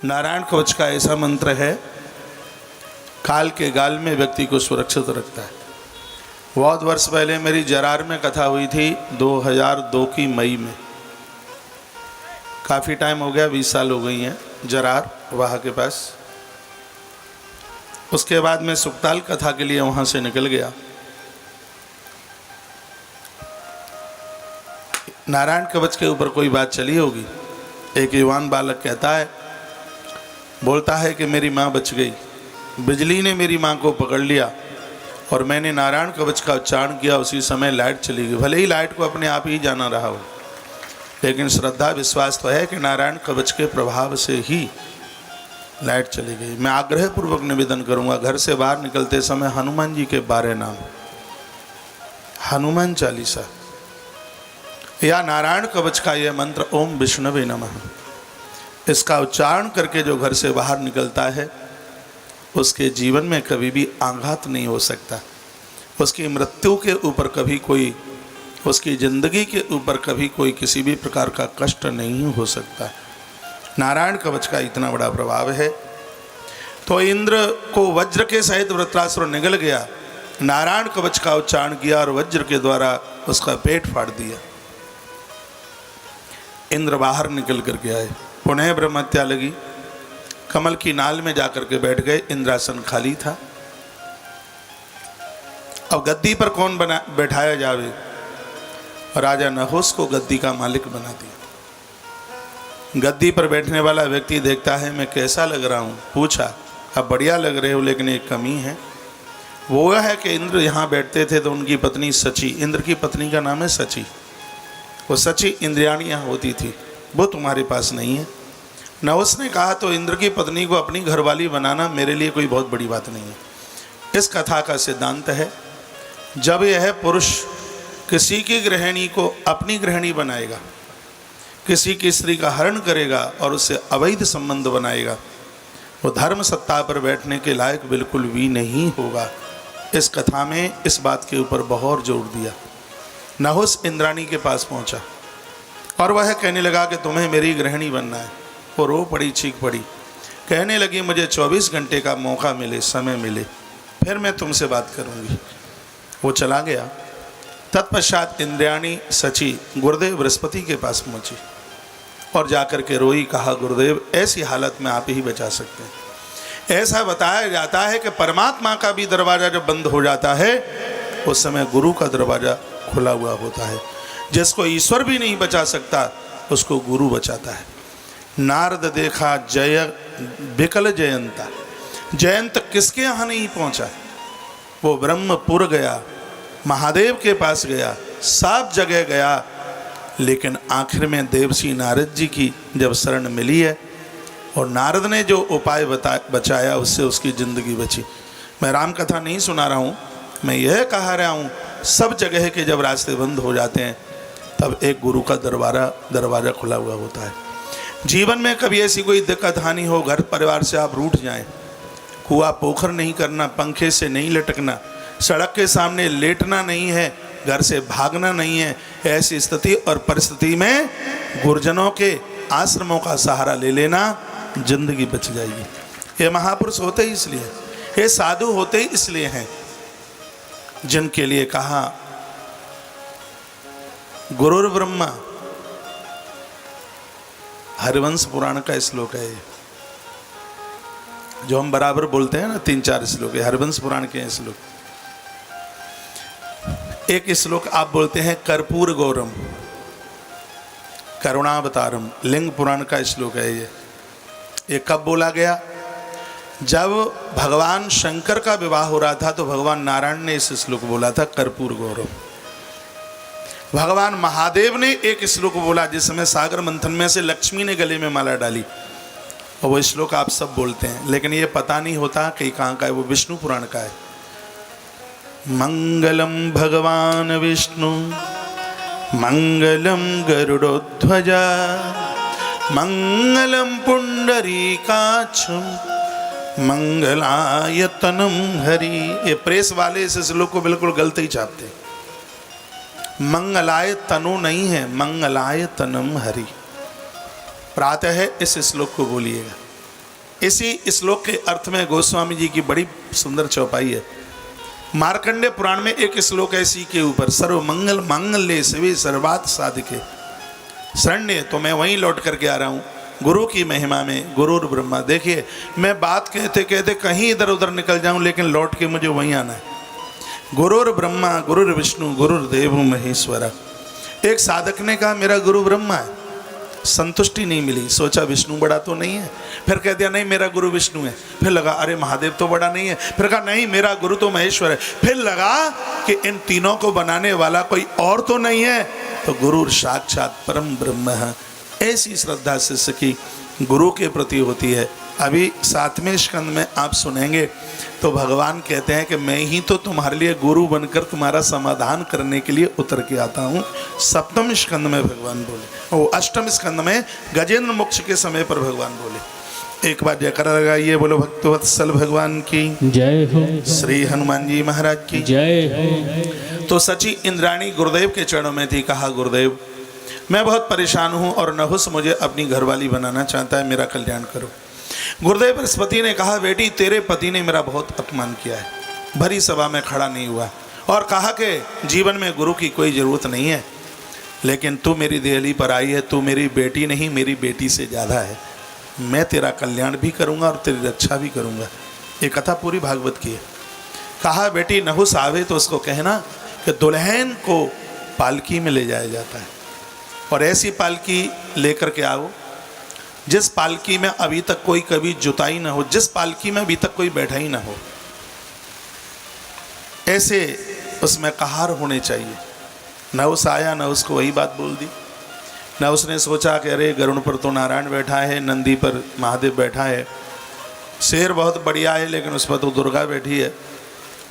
नारायण कवच का ऐसा मंत्र है, काल के गाल में व्यक्ति को सुरक्षित रखता है। बहुत वर्ष पहले मेरी जरार में कथा हुई थी 2002 की मई में। काफ़ी टाइम हो गया, 20 साल हो गई हैं जरार वहाँ के पास। उसके बाद मैं सुकताल कथा के लिए वहाँ से निकल गया। नारायण कवच के ऊपर कोई बात चली होगी। एक युवान बालक कहता है, बोलता है कि मेरी माँ बच गई, बिजली ने मेरी माँ को पकड़ लिया और मैंने नारायण कवच का उच्चारण किया, उसी समय लाइट चली गई। भले ही लाइट को अपने आप ही जाना रहा हो, लेकिन श्रद्धा विश्वास तो है कि नारायण कवच के प्रभाव से ही लाइट चली गई। मैं आग्रहपूर्वक निवेदन करूंगा, घर से बाहर निकलते समय हनुमान जी के 12 नाम, हनुमान चालीसा या नारायण कवच का यह मंत्र ओम विष्णवे नमः, इसका उच्चारण करके जो घर से बाहर निकलता है उसके जीवन में कभी भी आघात नहीं हो सकता। उसकी मृत्यु के ऊपर कभी कोई, उसकी जिंदगी के ऊपर कभी कोई किसी भी प्रकार का कष्ट नहीं हो सकता। नारायण कवच का इतना बड़ा प्रभाव है। तो इंद्र को वज्र के सहित वृत्रासुर निगल गया, नारायण कवच का उच्चारण किया और वज्र के द्वारा उसका पेट फाड़ दिया। इंद्र बाहर निकल कर के आए, पुनः ब्रह्महत्या लगी। कमल की नाल में जाकर के बैठ गए, इंद्रासन खाली था। अब गद्दी पर कौन बैठाया जावे? राजा नहुस को गद्दी का मालिक बना दिया। गद्दी पर बैठने वाला व्यक्ति देखता है मैं कैसा लग रहा हूँ, पूछा, अब बढ़िया लग रहे हो, लेकिन एक कमी है। वो है कि इंद्र यहाँ बैठते थे तो उनकी पत्नी सची, इंद्र की पत्नी का नाम है सची, वो सची इंद्रियाणी यहाँ होती थी, वो तुम्हारे पास नहीं है। नहुस ने कहा तो इंद्र की पत्नी को अपनी घरवाली बनाना मेरे लिए कोई बहुत बड़ी बात नहीं है। इस कथा का सिद्धांत है, जब यह पुरुष किसी की गृहिणी को अपनी गृहिणी बनाएगा, किसी की स्त्री का हरण करेगा और उससे अवैध संबंध बनाएगा, वो धर्म सत्ता पर बैठने के लायक बिल्कुल भी नहीं होगा। इस कथा में इस बात के ऊपर बहुत जोर दिया। नहुस इंद्राणी के पास पहुंचा और वह कहने लगा कि तुम्हें मेरी गृहिणी बनना है। वो रो पड़ी, चीख पड़ी, कहने लगी मुझे 24 घंटे का मौका मिले, समय मिले, फिर मैं तुमसे बात करूंगी। वो चला गया। तत्पश्चात इंद्राणी सची गुरुदेव बृहस्पति के पास पहुंची और जाकर के रोई, कहा गुरुदेव ऐसी हालत में आप ही बचा सकते हैं। ऐसा बताया जाता है कि परमात्मा का भी दरवाज़ा जब बंद हो जाता है उस समय गुरु का दरवाज़ा खुला हुआ होता है। जिसको ईश्वर भी नहीं बचा सकता उसको गुरु बचाता है। नारद देखा जय बिकल जयंता, जयंत किसके यहाँ नहीं पहुँचा? वो ब्रह्मपुर गया, महादेव के पास गया, सब जगह गया, लेकिन आखिर में देवर्षि नारद जी की जब शरण मिली है और नारद ने जो उपाय बचाया उससे उसकी ज़िंदगी बची। मैं राम कथा नहीं सुना रहा हूँ, मैं यह कहा रहा हूँ सब जगह के जब रास्ते बंद हो जाते हैं तब एक गुरु का दरवाज़ा खुला हुआ होता है। जीवन में कभी ऐसी कोई दिक्कत हानि हो, घर परिवार से आप रूठ जाएं, कुआ पोखर नहीं करना, पंखे से नहीं लटकना, सड़क के सामने लेटना नहीं है, घर से भागना नहीं है, ऐसी स्थिति और परिस्थिति में गुरुजनों के आश्रमों का सहारा ले लेना, जिंदगी बच जाएगी। ये महापुरुष होते ही इसलिए, ये साधु होते ही इसलिए हैं जिनके लिए कहा गुरुर ब्रह्मा, हरिवंश पुराण का श्लोक है ये, जो हम बराबर बोलते हैं ना, 3-4 श्लोक है, हरिवंश पुराण के श्लोक। एक श्लोक आप बोलते हैं कर्पूर गौरम करुणावतारम, लिंग पुराण का श्लोक है ये कब बोला गया? जब भगवान शंकर का विवाह हो रहा था तो भगवान नारायण ने इस श्लोक बोला था, कर्पूर गौरम। भगवान महादेव ने एक श्लोक बोला जिसमें सागर मंथन में से लक्ष्मी ने गले में माला डाली, और वो श्लोक आप सब बोलते हैं, लेकिन ये पता नहीं होता कि कहाँ का है। वो विष्णु पुराण का है। मंगलम भगवान विष्णु मंगलम गरुड़ोध्वजा मंगलम पुंडरीकाक्षम मंगलायतनम हरि। ये प्रेस वाले इस श्लोक को बिल्कुल गलत ही छापते हैं। मंगलाय तनु नहीं है, मंगलाय तनम हरि। प्रातः इस श्लोक को बोलिएगा। इसी श्लोक के अर्थ में गोस्वामी जी की बड़ी सुंदर चौपाई है। मार्कंडेय पुराण में एक श्लोक है इसी के ऊपर, सर्व मंगल मांगल्ये शिवे सर्वार्थ साधिके शरण्य। तो मैं वहीं लौट करके आ रहा हूँ गुरु की महिमा में, गुरुर ब्रह्मा। देखिए मैं बात कहते कहते कहीं इधर उधर निकल जाऊं, लेकिन लौट के मुझे वहीं आना है। गुरुर ब्रह्मा गुरुर विष्णु गुरुर्देव महेश्वरा। एक साधक ने कहा मेरा गुरु ब्रह्मा है, संतुष्टि नहीं मिली, सोचा विष्णु बड़ा तो नहीं है, फिर कह दिया नहीं मेरा गुरु विष्णु है, फिर लगा अरे महादेव तो बड़ा नहीं है, फिर कहा नहीं मेरा गुरु तो महेश्वर है, फिर लगा कि इन तीनों को बनाने वाला कोई और तो नहीं है, तो गुरु साक्षात परम ब्रह्म है। ऐसी श्रद्धा शिष्य की गुरु के प्रति होती है। अभी 7वें स्कंद में आप सुनेंगे तो भगवान कहते हैं कि मैं ही तो तुम्हारे लिए गुरु बनकर तुम्हारा समाधान करने के लिए उतर के आता हूँ। 7वें स्कंद में भगवान बोले, वो 8वें स्कंद में गजेंद्र मोक्ष के समय पर भगवान बोले। एक बार जयकारा लगाइए, बोलो भक्तवत्सल भगवान की जय हो, श्री हनुमान जी महाराज की जय हो। तो सची इंद्राणी गुरुदेव के चरणों में थी। कहा गुरुदेव मैं बहुत परेशान हूँ और नहुस मुझे अपनी घरवाली बनाना चाहता है, मेरा कल्याण करो। गुरुदेव बृहस्पति ने कहा बेटी तेरे पति ने मेरा बहुत अपमान किया है, भरी सभा में खड़ा नहीं हुआ और कहा कि जीवन में गुरु की कोई ज़रूरत नहीं है, लेकिन तू मेरी देहली पर आई है, तू मेरी बेटी नहीं मेरी बेटी से ज़्यादा है, मैं तेरा कल्याण भी करूँगा और तेरी रक्षा भी करूँगा। ये कथा पूरी भागवत की है। कहा बेटी नहुस आवे तो उसको कहना कि दुल्हन को पालकी में ले जाया जाता है और ऐसी पालकी लेकर के आओ जिस पालकी में अभी तक कोई कभी जुताई ना हो, जिस पालकी में अभी तक कोई बैठा ही ना हो, ऐसे उसमें कहार होने चाहिए। नहुस आया, नहुस को वही बात बोल दी। नहुस ने सोचा कि अरे गरुड़ पर तो नारायण बैठा है, नंदी पर महादेव बैठा है, शेर बहुत बढ़िया है लेकिन उस पर तो दुर्गा बैठी है,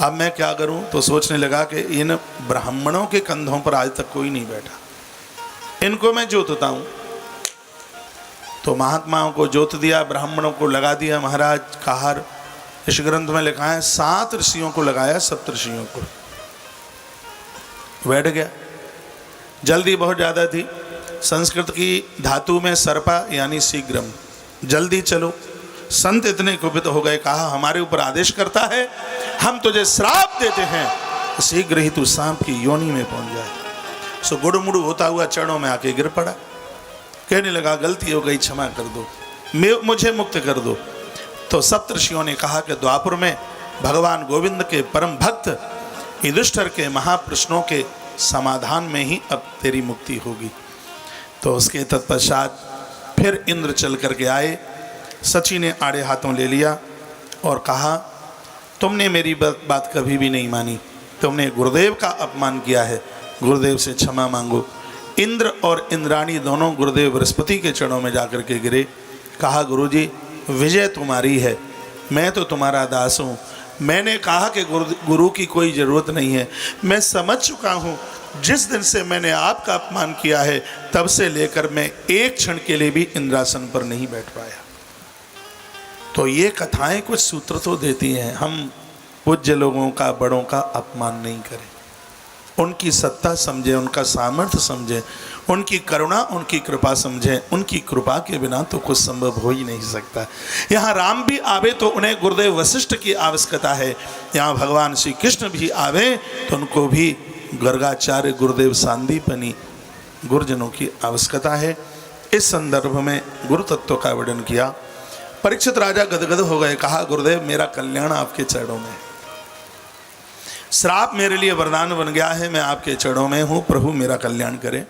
अब मैं क्या करूं? तो सोचने लगा कि इन ब्राह्मणों के कंधों पर आज तक कोई नहीं बैठा, इनको मैं जोतता हूं। तो महात्माओं को जोत दिया, ब्राह्मणों को लगा दिया महाराज कहार। इस ग्रंथ में लिखा है 7 ऋषियों को लगाया, सप्तऋषियों को। बैठ गया, जल्दी बहुत ज़्यादा थी। संस्कृत की धातु में सर्पा यानी शीघ्रम, जल्दी चलो। संत इतने कुपित हो गए, कहा हमारे ऊपर आदेश करता है, हम तुझे श्राप देते हैं, शीघ्र ही तू सांप की योनि में पहुंच जाए। सो गुड़मुड़ू होता हुआ चरणों में आके गिर पड़ा, कहने लगा गलती हो गई, क्षमा कर दो, मुझे मुक्त कर दो। तो सप्तऋषियों ने कहा कि द्वापर में भगवान गोविंद के परम भक्त युधिष्ठिर के महाप्रश्नों के समाधान में ही अब तेरी मुक्ति होगी। तो उसके तत्पश्चात फिर इंद्र चल करके आए, सची ने आड़े हाथों ले लिया और कहा तुमने मेरी बात कभी भी नहीं मानी, तुमने गुरुदेव का अपमान किया है, गुरुदेव से क्षमा मांगो। इंद्र और इंद्राणी दोनों गुरुदेव बृहस्पति के चरणों में जाकर के गिरे। कहा गुरुजी विजय तुम्हारी है, मैं तो तुम्हारा दास हूँ, मैंने कहा कि गुरु की कोई ज़रूरत नहीं है, मैं समझ चुका हूँ, जिस दिन से मैंने आपका अपमान किया है तब से लेकर मैं एक क्षण के लिए भी इंद्रासन पर नहीं बैठ पाया। तो ये कथाएं कुछ सूत्र तो देती हैं, हम पूज्य लोगों का बड़ों का अपमान नहीं करें, उनकी सत्ता समझें, उनका सामर्थ्य समझें, उनकी करुणा उनकी कृपा समझें। उनकी कृपा के बिना तो कुछ संभव हो ही नहीं सकता। यहाँ राम भी आवे तो उन्हें गुरुदेव वशिष्ठ की आवश्यकता है, यहाँ भगवान श्री कृष्ण भी आवे तो उनको भी गर्गाचार्य गुरुदेव सांदीपनी गुरुजनों की आवश्यकता है। इस संदर्भ में गुरु तत्व का वर्णन किया। परीक्षित राजा गदगद हो गए, कहा गुरुदेव मेरा कल्याण आपके चरणों में है, श्राप मेरे लिए वरदान बन गया है, मैं आपके चरणों में हूँ, प्रभु मेरा कल्याण करें।